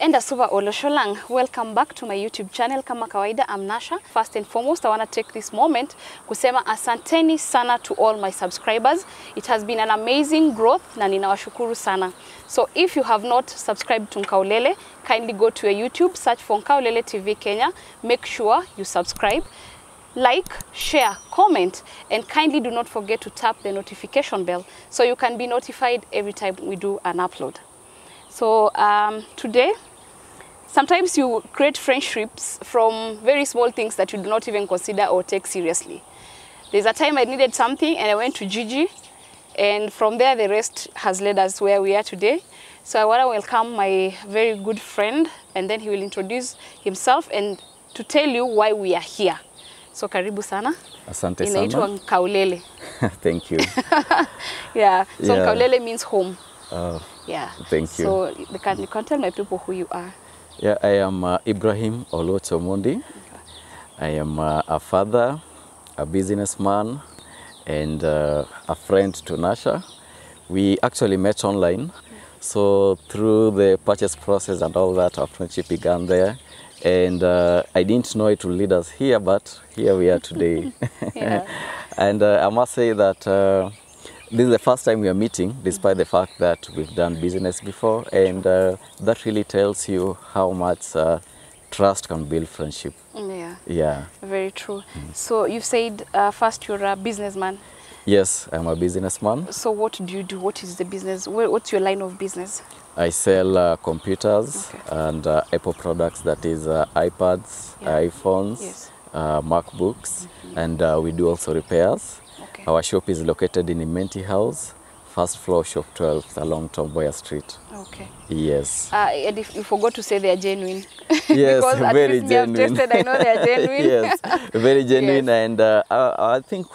And Asuba Olosholang, welcome back to my YouTube channel. Kama kawaida, I'm Nasha. First and foremost, I want to take this moment kusema asanteni sana to all my subscribers. It has been an amazing growth na ninawashukuru sana. So if you have not subscribed to Nkaulele, kindly go to your YouTube, search for Nkaulele TV Kenya. Make sure you subscribe, like, share, comment, and kindly do not forget to tap the notification bell so you can be notified every time we do an upload. So today, sometimes you create friendships from very small things that you do not even consider or take seriously. There's a time I needed something and I went to Gigi, and from there the rest has led us where we are today. So I want to welcome my very good friend, and then he will introduce himself and to tell you why we are here. So karibu sana. Asante sana. Inaitwa Nkaulele. Thank you. Yeah. So Nkaulele means home. Yeah. Thank you. So you can tell my people who you are. Yeah, I am Ibrahim Olochomundi. I am a father, a businessman, and a friend to Nasha. We actually met online. So through the purchase process and all that, our friendship began there. And I didn't know it would lead us here, but here we are today. Yeah. And I must say that this is the first time we are meeting, despite the fact that we've done business before, and that really tells you how much trust can build friendship. Yeah. Yeah. Very true. So you said first you're a businessman. Yes, I'm a businessman. So what do you do? What is the business? What's your line of business? I sell computers and Apple products, that is iPads, iPhones, Yes. MacBooks, and we do also repairs. Our shop is located in Imenti House, first floor, shop 12, along Tomboya Street. Okay. Yes. And if you forgot to say they are genuine. Yes, because at very least genuine. Me, I've tested, I know they are genuine. Yes, very genuine. Yes. And I think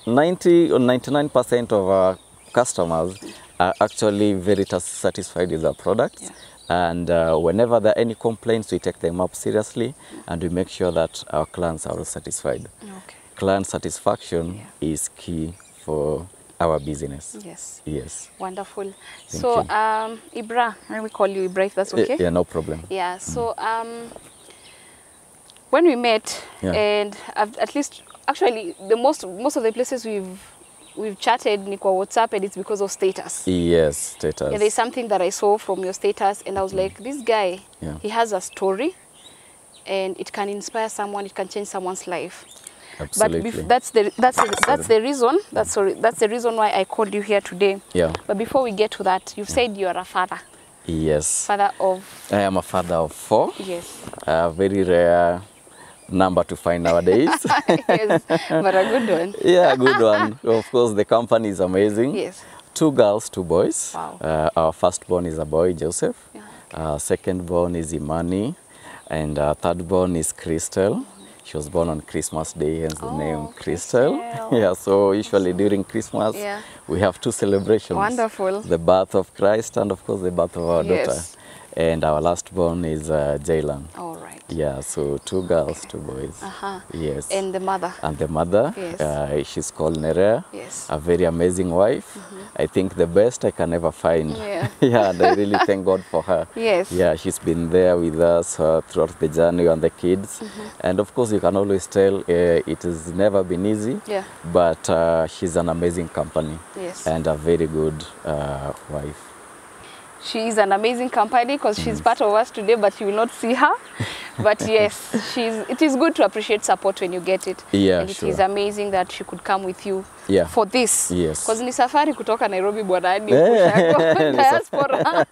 90 or 99% of our customers are actually very satisfied with our products. Yeah. And whenever there are any complaints, we take them up seriously and we make sure that our clients are satisfied. Okay. Client satisfaction is key for our business. Yes. Yes. Wonderful. So, Ibra, let me call you Ibra if that's okay? Yeah, no problem. Yeah, so when we met, and at least, actually, the most of the places we've chatted ni kwa WhatsApp, and it's because of status. Yes, status. Yeah, there's something that I saw from your status, and I was like, this guy, he has a story, and it can inspire someone, it can change someone's life. Absolutely. But that's the reason why I called you here today. Yeah. But before we get to that, you've said you are a father. Yes. Father of? I am a father of 4. Yes. A very rare number to find nowadays. Yes, but a good one. Yeah, a good one. Of course, the company is amazing. Yes. 2 girls, 2 boys. Wow. Our firstborn is a boy, Joseph. Yeah. Secondborn is Imani, and thirdborn is Crystal. She was born on Christmas Day, hence the name Crystal. Yeah, so usually during Christmas, we have 2 celebrations. Wonderful. The birth of Christ and, of course, the birth of our daughter. And our last born is Jaylan. All right. Yeah, so 2 girls, 2 boys. Yes. And the mother? And the mother, she's called Nerea. Yes. A very amazing wife. I think the best I can ever find. Yeah. Yeah, and I really thank God for her. Yes. Yeah, she's been there with us throughout the journey and the kids. And of course, you can always tell it has never been easy. Yeah. But she's an amazing company. Yes. And a very good wife. She is an amazing company because she's part of us today, but you will not see her. But yes, it is good to appreciate support when you get it. Yeah, and it is amazing that she could come with you for this. Yes. Because ni safari kutoka Nairobi bwanani diaspora.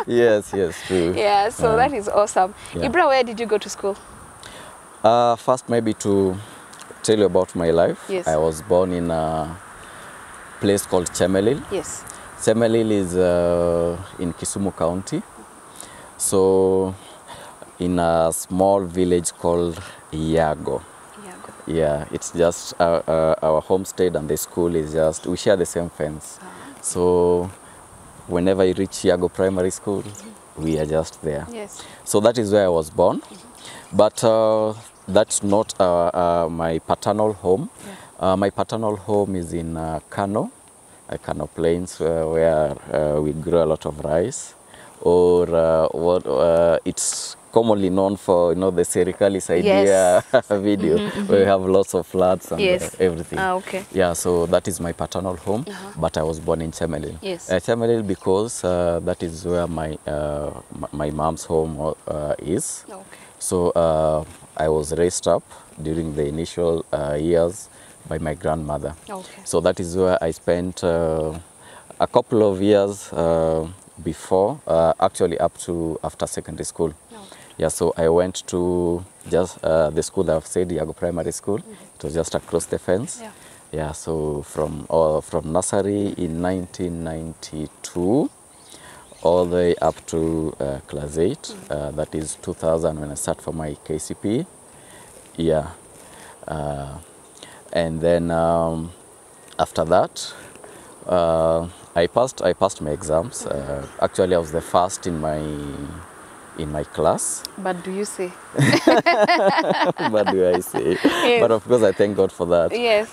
Yes, yes, true. Yeah, so that is awesome. Yeah. Ibra, where did you go to school? First, maybe to tell you about my life. Yes. I was born in a place called Chemelil. Yes. Chemelil is in Kisumu County. So, in a small village called Yago. Yeah, it's just our homestead and the school is just, we share the same fence. So, whenever you reach Yago Primary School, we are just there. Yes. So that is where I was born. But that's not my paternal home. My paternal home is in Kano. Kano Plains, where we grow a lot of rice. or it's commonly known for, you know, the Serikali's idea video, where we have lots of floods and everything. Okay. Yeah, so that is my paternal home, but I was born in Chemelil. Yes. Chemelil because that is where my mom's home is. Okay. So I was raised up during the initial years by my grandmother. Okay. So that is where I spent a couple of years before, actually up to after secondary school. Okay. Yeah, so I went to just the school that I've said, Yago Primary School. It was just across the fence. Yeah. Yeah, so from nursery in 1992 all the way up to class 8. That is 2000 when I start for my KCP. Yeah. And then after that, I passed my exams. Actually, I was the first in my class. But do you say? But do I say? Yes. But of course, I thank God for that. Yes.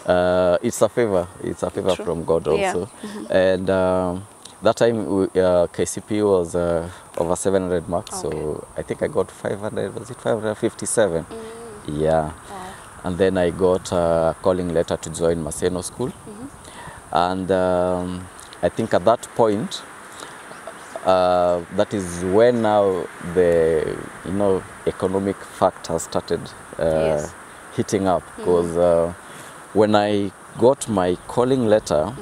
It's a favor. It's a favor from God also. Yeah. And that time KCP was over 700 marks. Okay. So I think I got 500. Was it 557? Yeah. Wow. And then I got a calling letter to join Maseno School. And I think at that point, that is when now the economic factor started hitting up, because when I got my calling letter,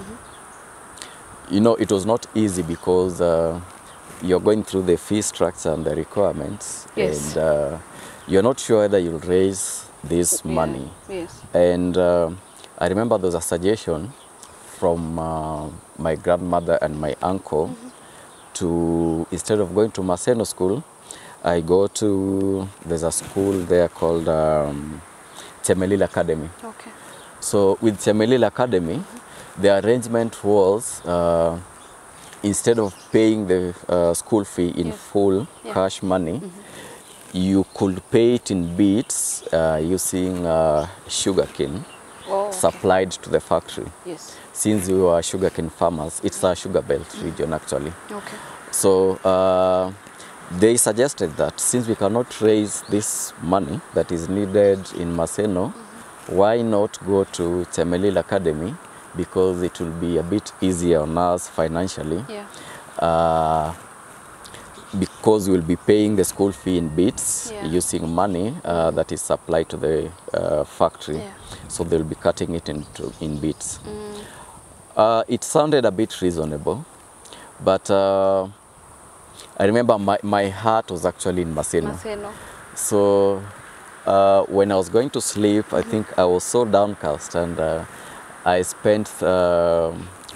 it was not easy because you're going through the fee structure and the requirements, and you're not sure whether you'll raise this money. Yes. And I remember there was a suggestion from my grandmother and my uncle to, instead of going to Maseno School, I go to, there's a school there called Chemelil Academy. Okay. So with Chemelil Academy, the arrangement was, instead of paying the school fee in full cash money, you could pay it in bits using sugarcane supplied to the factory. Yes. Since we were sugarcane farmers, it's a sugar belt region actually. Okay. So they suggested that since we cannot raise this money that is needed in Maseno, why not go to Chemelil Academy, because it will be a bit easier on us financially. Yeah. Because we'll be paying the school fee in bits using money that is supplied to the factory. Yeah. So they'll be cutting it in bits. It sounded a bit reasonable, but I remember my heart was actually in Maseno. So when I was going to sleep, I think I was so downcast, and I spent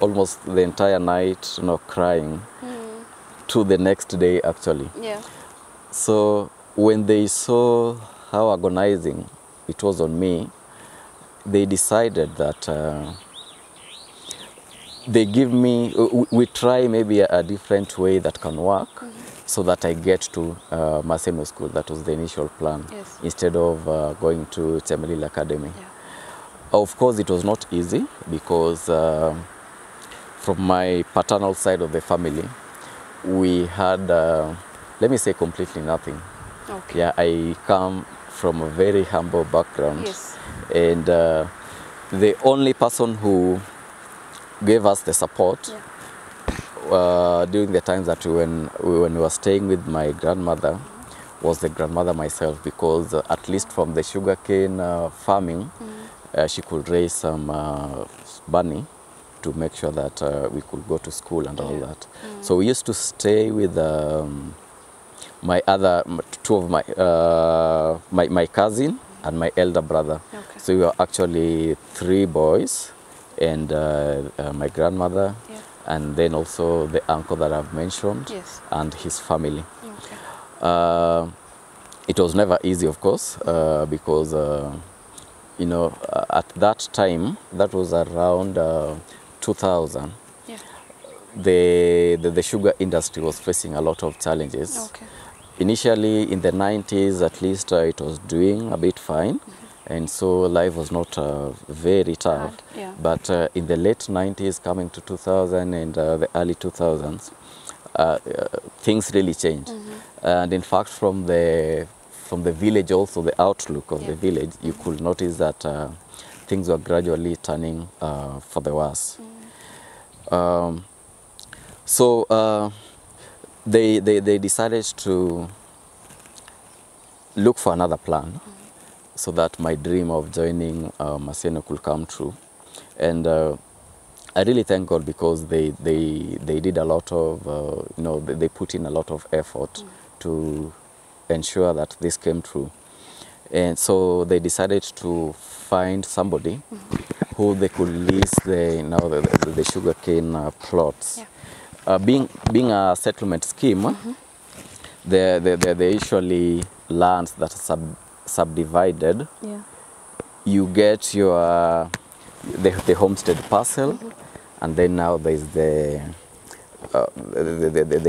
almost the entire night crying to the next day actually. Yeah. So when they saw how agonizing it was on me, they decided that they give me, we try maybe a different way that can work, so that I get to Maseno School. That was the initial plan, instead of going to Chemelil Academy. Yeah. Of course, it was not easy because from my paternal side of the family, we had, let me say, completely nothing. Okay. Yeah, I come from a very humble background. Yes. And the only person who gave us the support during the times that when we were staying with my grandmother was the grandmother myself, because at least from the sugarcane farming, she could raise some money to make sure that we could go to school and all that. So we used to stay with my other, two of my cousin and my elder brother. Okay. So we were actually 3 boys, and my grandmother, and then also the uncle that I've mentioned, and his family. Okay. It was never easy, of course, because at that time, that was around 2000. Yeah. The sugar industry was facing a lot of challenges. Okay. Initially, in the 90s, at least, it was doing a bit fine. And so life was not very tough. But in the late 90s, coming to 2000 and the early 2000s, things really changed. And in fact, from the village also, the outlook of the village, you could notice that things were gradually turning for the worse. So they decided to look for another plan so that my dream of joining Maseno could come true. And I really thank God because they did a lot of, you know, they put in a lot of effort to ensure that this came true. And so they decided to find somebody who they could lease the, you know, the sugarcane plots. Being a settlement scheme, they usually lands that are subdivided. You get your the homestead parcel, and then now there's the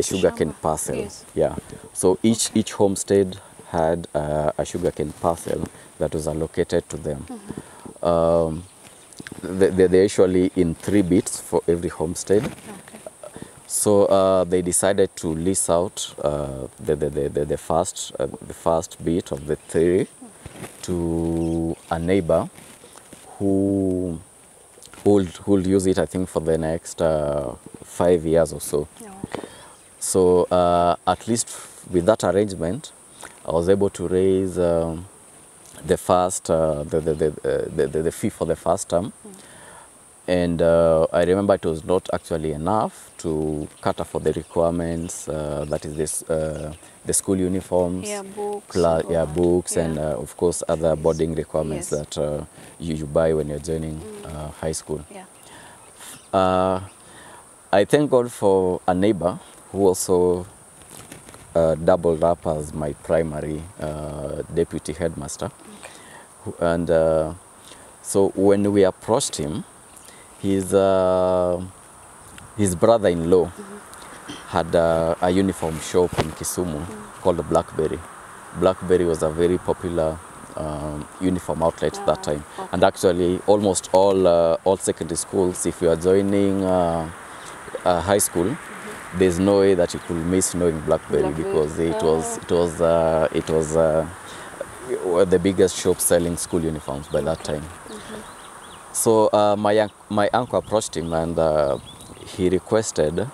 sugarcane parcel. Yeah. So each homestead had a sugarcane parcel that was allocated to them. They're usually in 3 bits for every homestead. So they decided to lease out the first bit of the 3 to a neighbor who will use it, I think, for the next 5 years or so. So at least with that arrangement, I was able to raise the fee for the first term. And I remember it was not actually enough to cater for the requirements, that is this, the school uniforms, books, and of course other boarding requirements that you buy when you're joining high school. I thank God for a neighbor who also doubled up as my primary deputy headmaster. And so when we approached him, his brother-in-law had a uniform shop in Kisumu called Blackberry. Blackberry was a very popular uniform outlet at that time. And actually, almost all secondary schools, if you are joining high school, there's no way that you could miss knowing Blackberry because it was the biggest shop selling school uniforms by that time. So my uncle approached him and he requested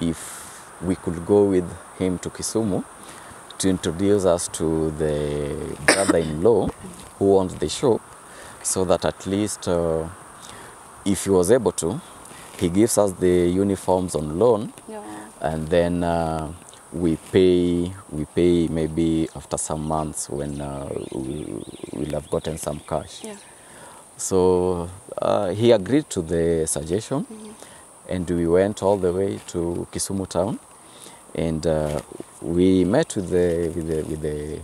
if we could go with him to Kisumu to introduce us to the brother-in-law who owns the shop, so that at least if he was able to, he gives us the uniforms on loan, and then we pay maybe after some months when we'll have gotten some cash. So he agreed to the suggestion, and we went all the way to Kisumu town, and we met with the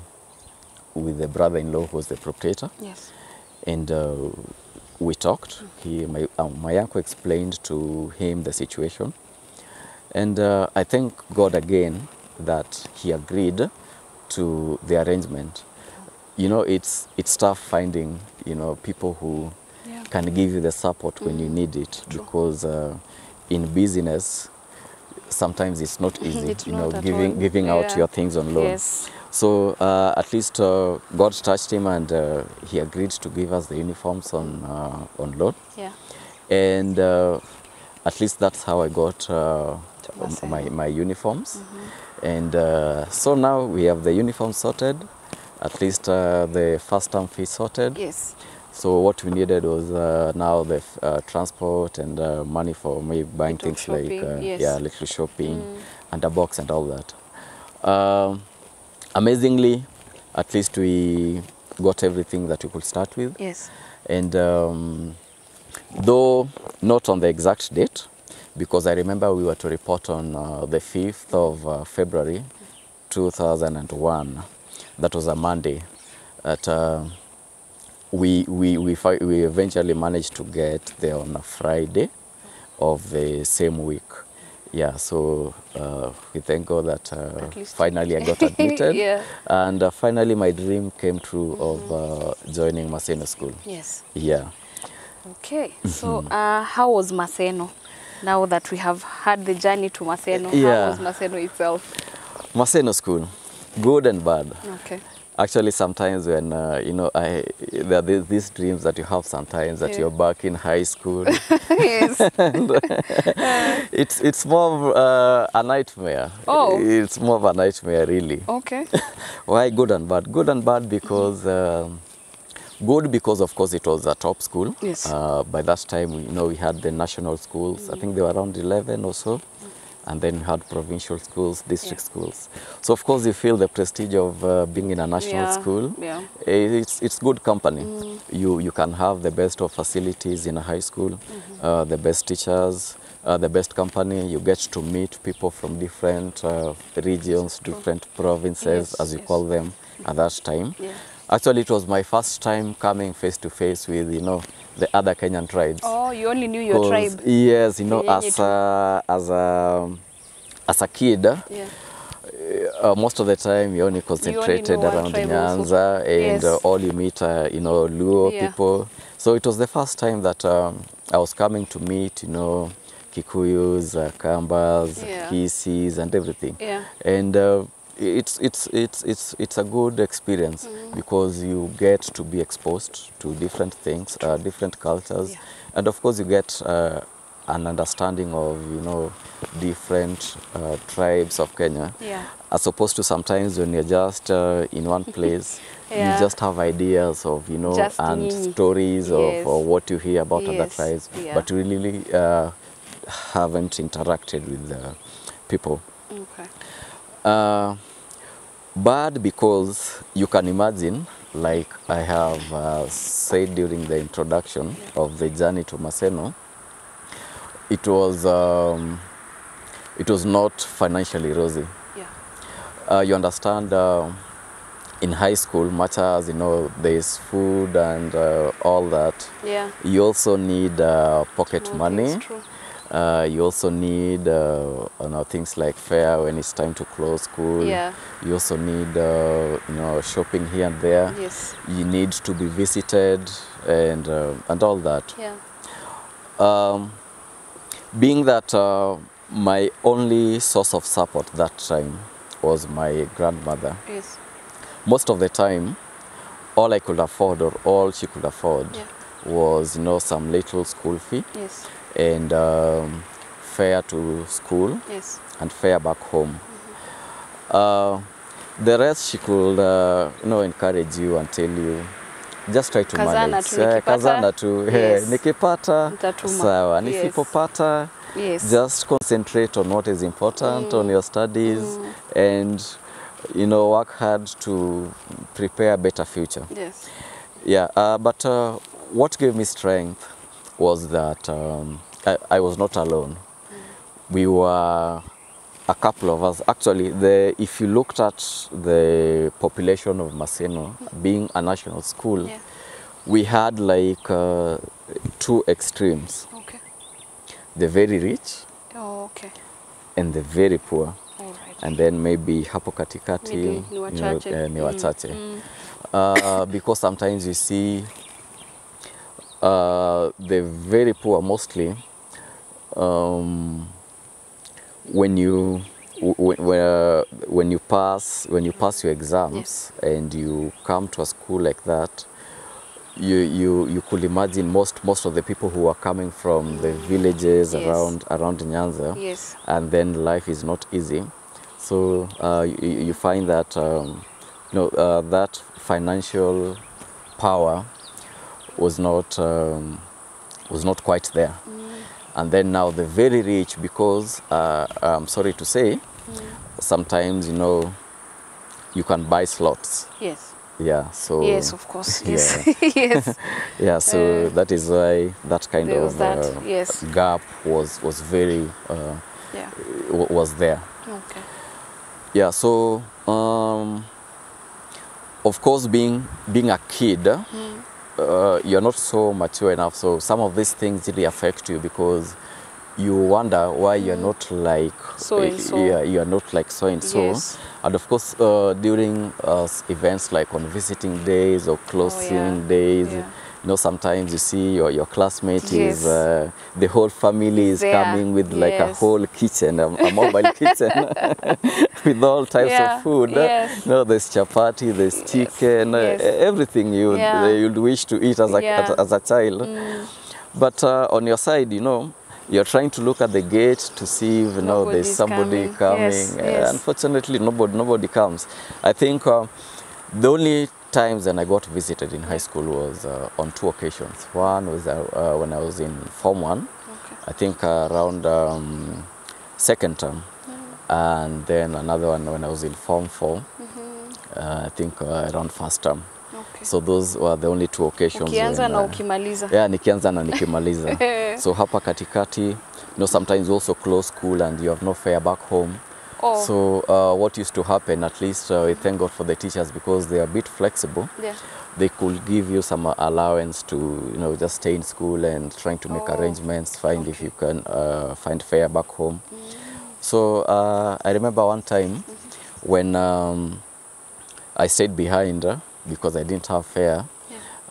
brother-in-law who was the proprietor. And we talked. My uncle explained to him the situation, and I thank God again that he agreed to the arrangement. You know, it's tough finding, you know, people who can give you the support when you need it, because in business sometimes it's not easy, you know, giving out your things on loan. So at least God touched him, and he agreed to give us the uniforms on loan. And at least that's how I got my uniforms. And so now we have the uniforms sorted. At least the first term fee sorted. So what we needed was now the transport and money for me buying little things shopping, like little shopping and a box and all that. Amazingly, at least we got everything that we could start with. And though not on the exact date, because I remember we were to report on the 5th of February 2001. That was a Monday. That we eventually managed to get there on a Friday of the same week. So we thank God that finally I got admitted, and finally my dream came true of joining Maseno School. Okay. So how was Maseno? Now that we have had the journey to Maseno, Yeah. how was Maseno itself? Maseno school, good and bad. Okay. Actually, sometimes when, you know, there are these dreams that you have sometimes that you're back in high school. Yes. And, it's more of a nightmare. Oh. It's more of a nightmare, really. Okay. Why good and bad? Good and bad because, good because, of course, it was a top school. Yes. By that time, you know, we had the national schools. I think they were around 11 or so. And then we had provincial schools, district schools. So of course you feel the prestige of being in a national school. Yeah. It's good company. You can have the best of facilities in a high school, the best teachers, the best company. You get to meet people from different regions, different provinces, as you call them at that time. Yeah. Actually, it was my first time coming face to face with, you know, the other Kenyan tribes. Oh, you only knew your tribe? Yes, you know, as a kid, most of the time you only concentrated around Nyanza, and all you meet are, you know, Luo people. So it was the first time that I was coming to meet, you know, Kikuyus, Kambas, Kisis, and everything. Yeah. And it's a good experience because you get to be exposed to different things, different cultures, and of course you get an understanding of, you know, different tribes of Kenya, as opposed to sometimes when you're just in one place, you just have ideas of, you know, just and stories of what you hear about other tribes, but you really haven't interacted with people. Okay. Bad because you can imagine, like I have said during the introduction of the journey to Maseno, it was not financially rosy. Yeah. You understand, in high school, much as, you know, there's food and all that, you also need pocket money. True. You also need you know, things like fare when it's time to close school. Yeah. You also need you know, shopping here and there. Yes. You need to be visited and all that. Yeah. Being that my only source of support that time was my grandmother. Yes. Most of the time, all I could afford or all she could afford was, you know, some little school fee. Yes. And fare to school, and fare back home. The rest she could, you know, encourage you and tell you, just try to manage. Kazana tu, nikipata, sawa. Nisipopata, just concentrate on what is important, on your studies, and, you know, work hard to prepare a better future. Yes. Yeah, but what gave me strength was that I was not alone. We were a couple of us. Actually, if you looked at the population of Maseno, being a national school, we had like two extremes. Okay. The very rich and the very poor. All right. And then maybe hapo katikati, ni wachache. Because sometimes you see the very poor mostly, when you pass your exams and you come to a school like that, you could imagine most of the people who are coming from the villages around Nyanza, and then life is not easy. So you find that you know, that financial power was not quite there. And then now the very rich, because I'm sorry to say, sometimes, you know, you can buy slots. Yes. Yeah. So. Yes, of course. Yes. Yes. Yeah. So that is why that kind of gap was very was there. Okay. Yeah. So of course, being a kid. You're not so mature enough, so some of these things really affect you because you wonder why you're not like so and so. Yeah, you're not like so and so. Yes. And of course, during events like on visiting days or closing days, know, sometimes you see your classmate is, the whole family is coming with like a whole kitchen, a mobile kitchen with all types of food. You know, there's chapati, there's chicken, everything you'd wish to eat as a child. But on your side, you know, you're trying to look at the gate to see if, you know, there's somebody coming. Unfortunately, nobody comes. I think the only times when I got visited in high school was on 2 occasions. One was when I was in Form 1, I think around 2nd term, and then another one when I was in Form 4, I think around 1st term. So those were the only 2 occasions. Ukianza na ukimaliza. Yeah, nikianza na nikimaliza. So hapa katikati, you know, sometimes you also close school and you have no fare back home. So what used to happen, at least we thank God for the teachers because they are a bit flexible. They could give you some allowance to, you know, just stay in school and trying to make arrangements, find if you can find fare back home. So I remember one time when I stayed behind because I didn't have fare.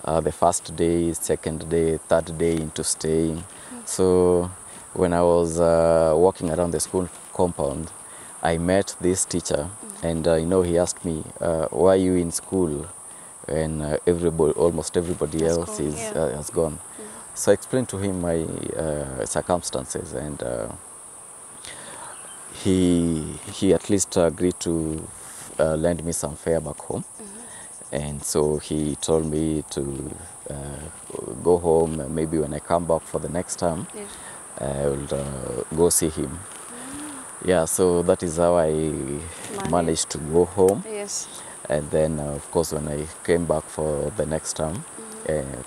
The first day, 2nd day, 3rd day into staying. So when I was walking around the school compound, I met this teacher, and you know, he asked me, why are you in school when almost everybody else has gone? So I explained to him my circumstances, and he at least agreed to lend me some fare back home. And so he told me to go home, maybe when I come back for the next time, I will go see him. Yeah, so that is how I managed to go home. And then, of course, when I came back for the next time,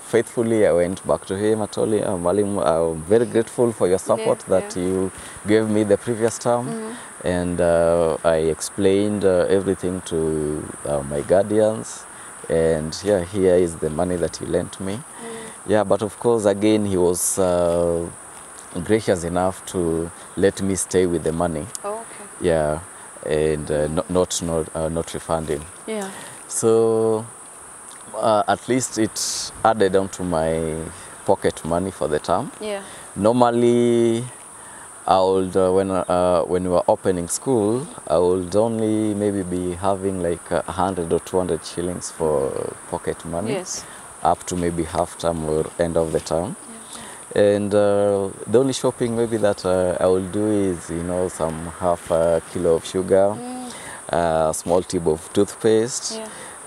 faithfully I went back to him. I told him, Malim, I'm very grateful for your support that you gave me the previous term. And I explained everything to my guardians. And yeah, here is the money that he lent me. Yeah, but of course, again, he was gracious enough to let me stay with the money. Yeah, and not refunding. So at least it added on to my pocket money for the term. Normally, I would when we were opening school, I would only maybe be having like 100 or 200 shillings for pocket money, up to maybe half term or end of the term. And the only shopping maybe that I will do is, you know, some half a kilo of sugar, a small tube of toothpaste,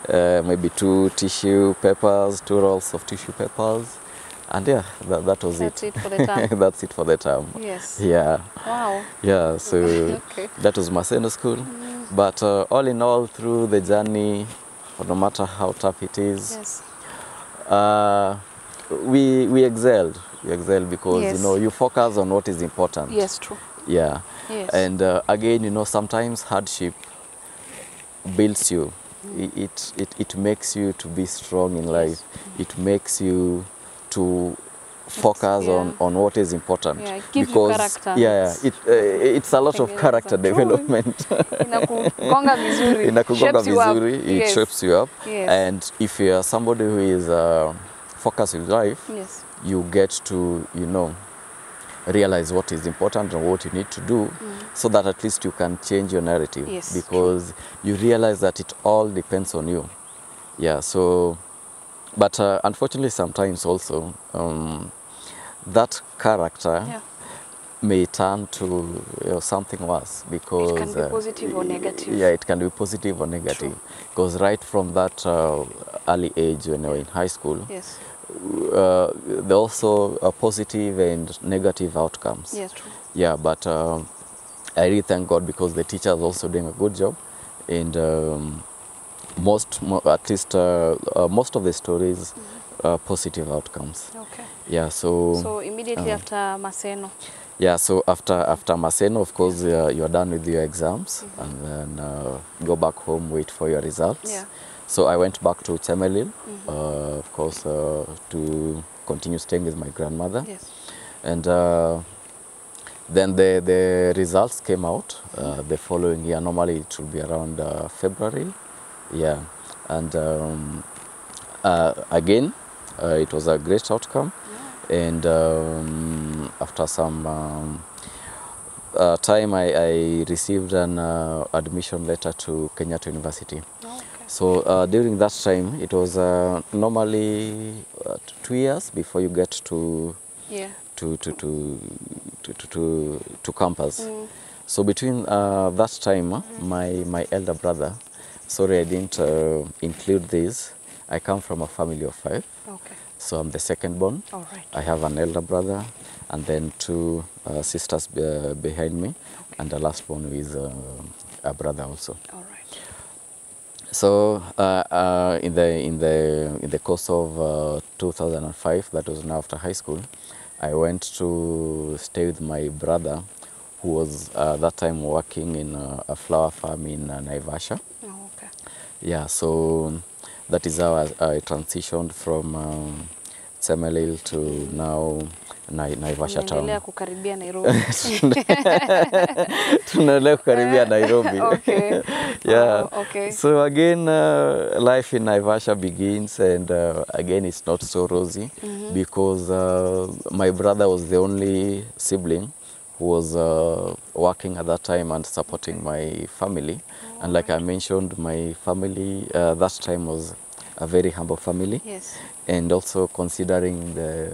maybe 2 tissue papers, 2 rolls of tissue papers. And yeah, that was it. That's it for the term. That's it for the term. Yeah. Wow. Yeah, so that was Maseno school. But all in all, through the journey, no matter how tough it is, we excelled. We excelled because, you know, you focus on what is important. True. Yeah. And again, you know, sometimes hardship builds you. It makes you to be strong in life. It makes you to focus on what is important. It gives you character. It's a lot of character development. Inakugonga vizuri. It shapes you up. And if you are somebody who is focused in life, you get to, you know, realize what is important and what you need to do, so that at least you can change your narrative, because you realize that it all depends on you. Yeah, so, but unfortunately sometimes also that character may turn to, you know, something worse, because it can be positive or negative. Yeah, it can be positive or negative. Because right from that early age when you're in high school, there are also positive and negative outcomes. True. Yeah, but I really thank God because the teachers are also doing a good job, and most of the stories are positive outcomes. Yeah, so immediately after Maseno. Yeah, so after Maseno, of course, you are done with your exams, and then go back home, wait for your results. So I went back to Chemelil, of course, to continue staying with my grandmother. And then the results came out the following year. Normally it will be around February. Yeah, and again, It was a great outcome. And after some time, I received an admission letter to Kenyatta University. Okay. So during that time, it was normally 2 years before you get to to campus. So between that time, my elder brother, sorry I didn't include this. I come from a family of 5. Okay. So I'm the second born. All right. I have an elder brother and then 2 sisters behind me, and the last one is a brother also. All right. So in the course of 2005, that was now after high school, I went to stay with my brother, who was that time working in a flower farm in Naivasha. Oh, okay. Yeah, so that is how I transitioned from Semelil to now Naivasha town. Tunaendelea kukaribia Nairobi. Tunaendelea kukaribia Nairobi. Okay. Yeah. Oh, okay. So again, life in Naivasha begins, and again, it's not so rosy because my brother was the only sibling who was working at that time and supporting my family. And like I mentioned, my family that time was a very humble family. Yes. And also considering the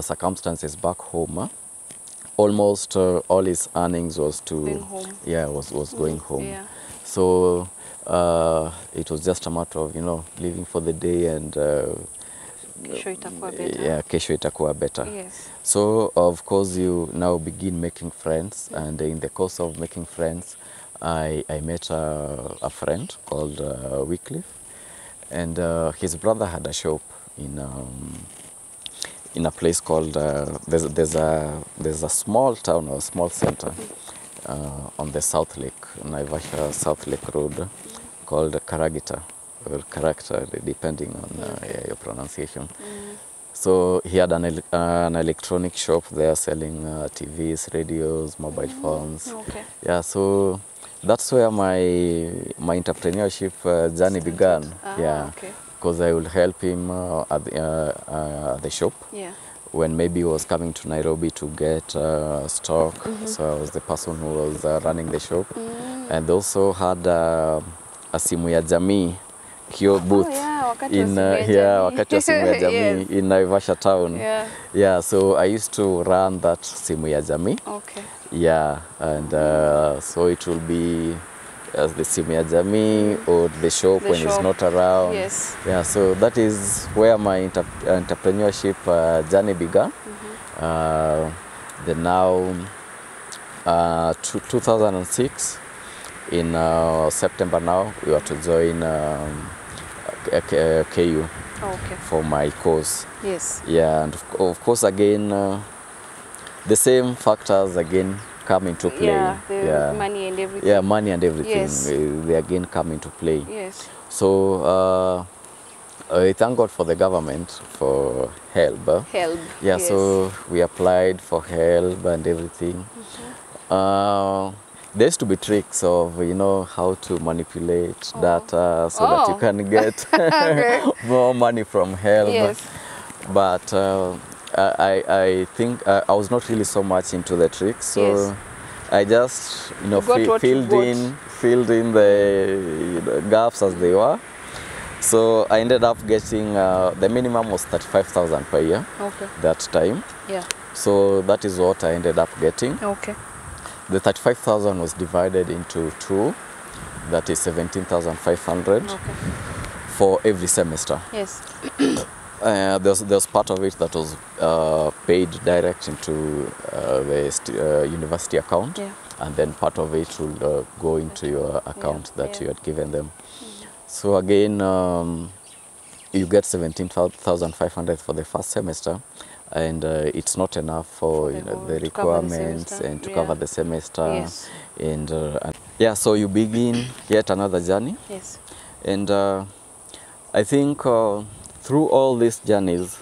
circumstances back home, almost all his earnings was to going home. Yeah, was going home. Yeah. So it was just a matter of living for the day and Kesho itakuwa better. yeah, kesho itakuwa better. Yes. So of course you now begin making friends, and in the course of making friends, I met a friend called Wycliffe, and his brother had a shop in a place called there's a small town or a small center on the South Lake, Naivasha South Lake Road, called Karagita or Character, depending on your pronunciation. So he had an electronic shop there selling TVs, radios, mobile phones. Okay. Yeah, so that's where my entrepreneurship journey began. Yeah, okay. Because I would help him at the shop. Yeah. When maybe he was coming to Nairobi to get stock, so I was the person who was running the shop, and also had a simu ya jamii booth in wakati wa simu ya jamii in Naivasha town. Yeah, so I used to run that simu ya jamii. Okay. Yeah, and so it will be as the simu ya jamii or the shop when it's not around. Yes. Yeah, so that is where my entrepreneurship journey began. Then now 2006 in September now we were to join KU for my course. Yes. Yeah, and of course again the same factors again come into play. Yeah, money and everything. Yeah, money and everything. Yes. They again come into play. Yes. So I thank God for the government for help. Help. Yeah, yes. So we applied for help and everything. There used to be tricks of how to manipulate data so that you can get more money from help. Yes. But I think I was not really so much into the tricks, so yes. I just filled in the gaps as they were. So I ended up getting the minimum was 35,000 per year. Okay. That time. Yeah. So that is what I ended up getting. Okay. The 35,000 was divided into 2. That is 17,500 for every semester. Yes. There's part of it that was paid direct into the university account, and then part of it will go into your account that you had given them. So again, you get 17,500 for the first semester, and it's not enough for the requirements and to cover the semester. Yes. And yeah, so you begin yet another journey. Yes. And I think through all these journeys,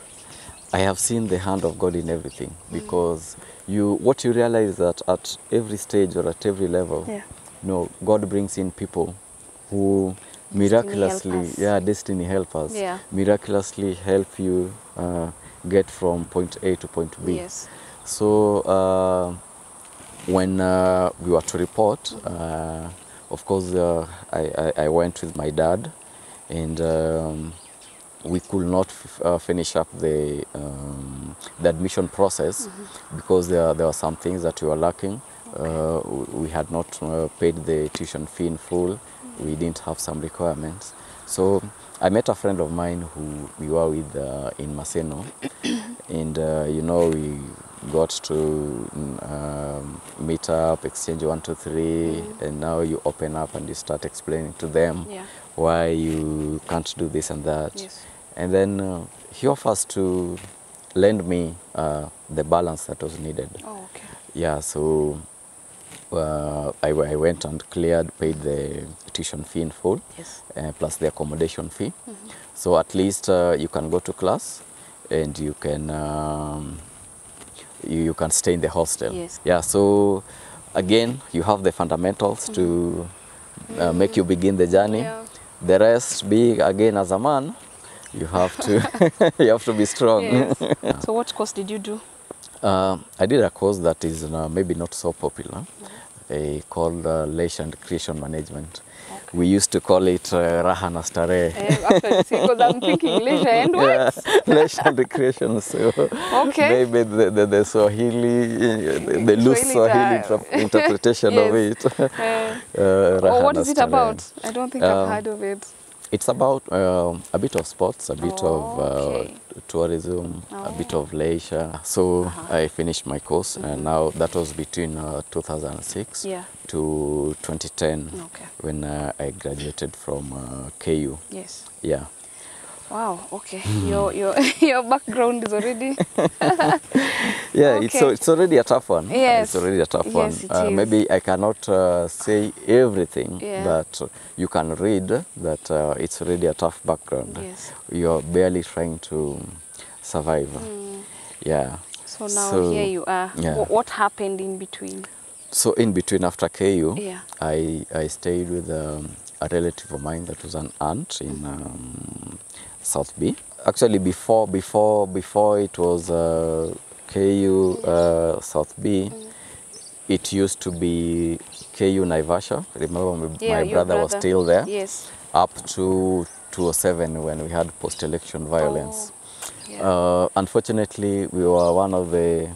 I have seen the hand of God in everything, because what you realize that at every stage or at every level, God brings in people who miraculously, destiny help us. Miraculously help you get from point A to point B. Yes. So when we were to report, of course, I went with my dad, and we could not finish up the admission process because there were some things that we were lacking. We had not paid the tuition fee in full. We didn't have some requirements. So I met a friend of mine who we were with in Maseno, and you know, we got to meet up, exchange 1, 2, 3, and now you open up and you start explaining to them why you can't do this and that. Yes. And then he offers to lend me the balance that was needed. Oh, okay. Yeah, so I went and paid the tuition fee in full, plus the accommodation fee. So at least you can go to class and you can you can stay in the hostel. Yes. Yeah, so again, you have the fundamentals to make you begin the journey. Yeah. The rest, being again as a man, you have to you have to be strong. Yes. So what course did you do? I did a course that is maybe not so popular, called Leisure and Recreation Management. Okay. We used to call it Raha na Starehe. Because I'm thinking leisure and what? Leisure and recreation. So maybe the Swahili, the loose Swahili interpretation of it. What is it about? I don't think I've heard of it. It's about a bit of sports, a bit of tourism, a bit of leisure. So I finished my course, and now that was between 2006 to 2010 when I graduated from KU. Yes. Yeah. Wow. Okay. Your background is already. It's already a tough one. Yes. It's already a tough one. It is. Maybe I cannot say everything, but you can read that it's already a tough background. Yes. You're barely trying to survive. Yeah. So now here you are. Yeah. What happened in between? So in between, after KU, I stayed with a relative of mine that was an aunt in South B. Actually, before it was KU South B, it used to be KU Naivasha. Remember, my brother was still there. Yes. Up to 2007 when we had post-election violence. Unfortunately, we were one of the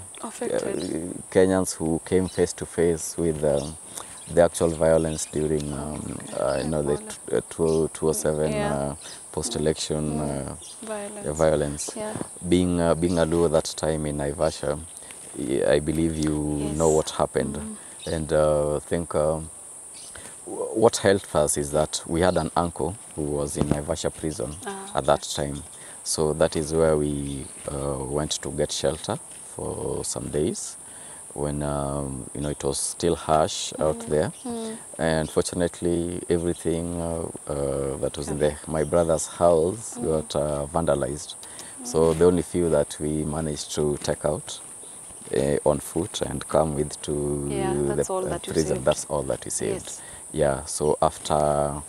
Kenyans who came face to face with the actual violence during the 2007 post-election violence. Being a Luo that time in Naivasha, I believe you know what happened. And I think what helped us is that we had an uncle who was in Naivasha prison at that time. So that is where we went to get shelter for some days when it was still harsh out there. And fortunately, everything that was in my brother's house got vandalized. So the only few that we managed to take out on foot and come with to the prison, that's all that we saved. Yeah, so after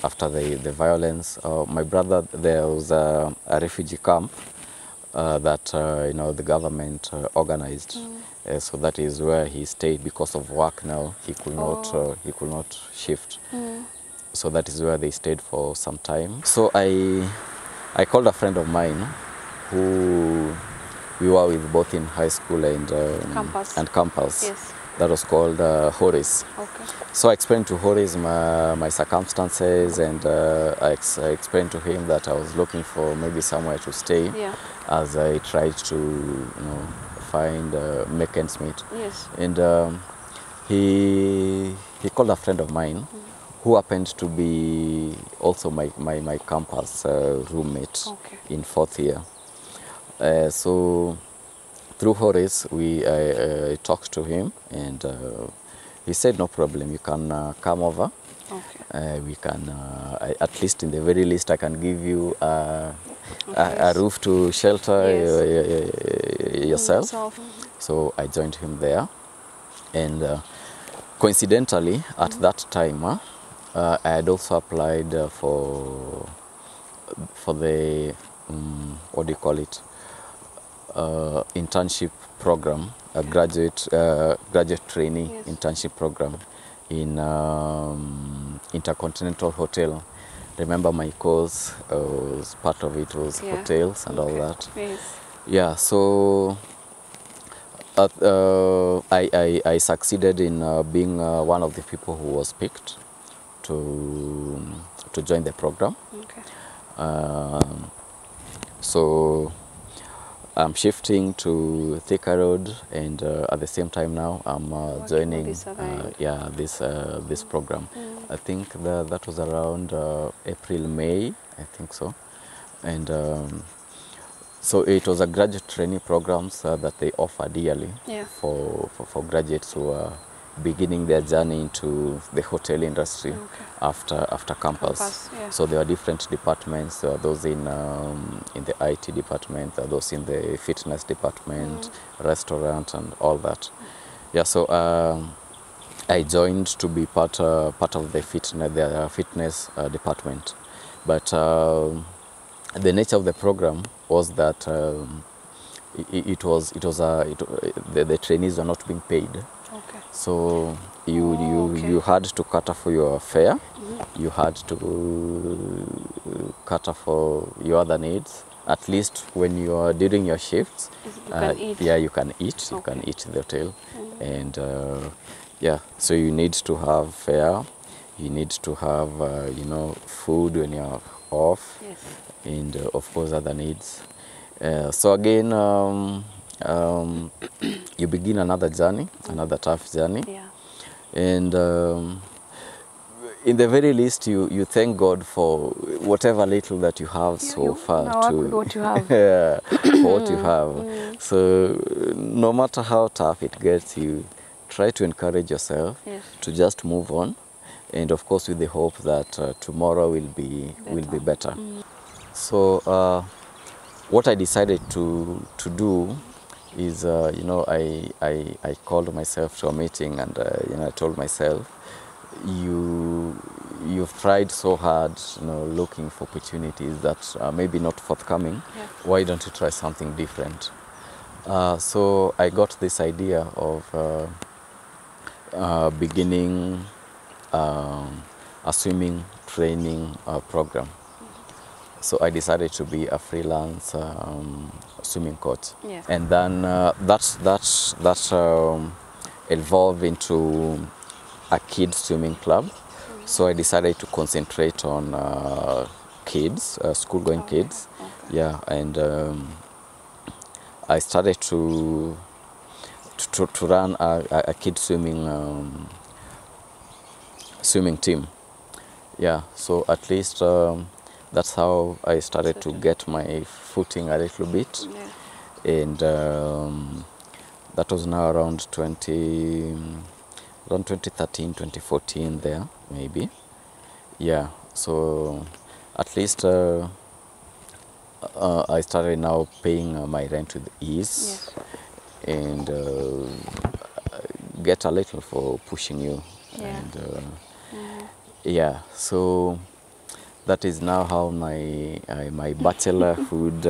the violence, my brother, there was a refugee camp that the government organized. So that is where he stayed because of work. Now he could not shift. So that is where they stayed for some time. So I called a friend of mine who we were with both in high school and campus. Yes. That was called Horace. Okay. So I explained to Horace my circumstances, and I explained to him that I was looking for maybe somewhere to stay as I tried to find make ends meet. Yes. And he called a friend of mine who happened to be also my campus roommate in 4th year. So through Horace, I talked to him, and he said, no problem, you can come over. Okay. We can, at least in the very least, I can give you a roof to shelter yourself. So I joined him there. And coincidentally, at that time, I had also applied for the what do you call it, internship program, a graduate trainee internship program in Intercontinental Hotel. Remember my course was part of it was hotels and all that. Yes. Yeah, so I succeeded in being one of the people who was picked to join the program. Okay. So I'm shifting to Thika Road, and at the same time now I'm joining this program. I think that was around April, May, I think so. And so it was a graduate training programs that they offered yearly for graduates who are beginning their journey into the hotel industry after campus. So there are different departments. There are those in the IT department, there are those in the fitness department, restaurant, and all that. Yeah, so I joined to be part of the fitness department, but the nature of the program was that the trainees are not being paid. Okay. So you had to cater for your fare, you had to cater for your other needs. At least when you are during your shifts, you can eat. Yeah, you can eat. You can eat in the hotel, and yeah. So you need to have fare, you need to have food when you're off, and of course other needs. So again, you begin another journey, another tough journey, and in the very least, you thank God for whatever little that you have so far. What you have. For what you have. So no matter how tough it gets, you try to encourage yourself to just move on, and of course with the hope that tomorrow will be better. So what I decided to do is, I called myself to a meeting, and I told myself, you've tried so hard, looking for opportunities that are maybe not forthcoming. Why don't you try something different? So I got this idea of beginning a swimming training program. So I decided to be a freelance swimming coach, and then that evolved into a kids swimming club. So I decided to concentrate on kids, school-going kids. Yeah, and I started to run a kids swimming team. Yeah, so at least that's how I started to get my footing a little bit, and that was now around 2013, 2014 there, maybe. Yeah, so at least I started now paying my rent with ease, and get a little for pushing you. And yeah, so that is now how my bachelorhood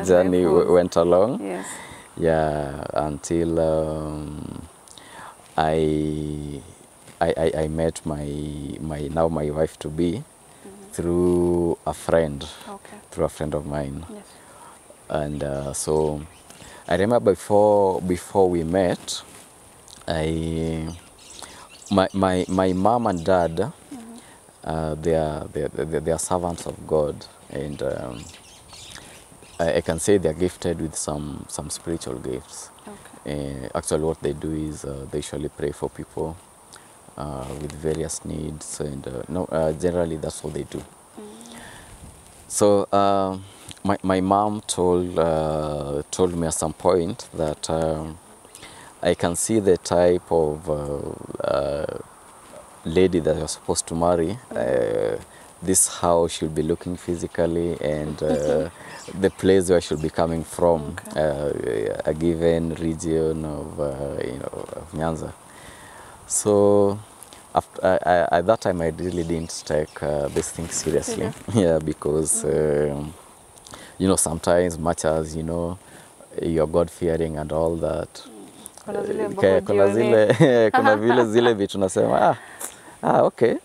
journey went along. Yeah, until I met my wife to be through a friend, of mine. And so I remember before we met, my mom and dad, they are servants of God, and I can say they are gifted with some spiritual gifts. Actually, what they do is they usually pray for people with various needs, and generally that's what they do. So my mom told me at some point that I can see the type of lady that you're supposed to marry. This how she'll be looking physically, and the place where she'll be coming from, a given region of of Nyanza. So after, at that time I really didn't take this thing seriously. Yeah, because you know, sometimes much as, you know, you're God-fearing and all that, kuna vile zile vitu nasema okay.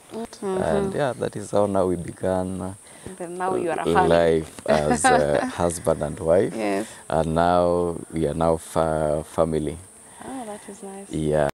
And yeah, that is how now we began now you are a family. Life as a husband and wife. Yes. And now we are now family. Oh, that is nice. Yeah.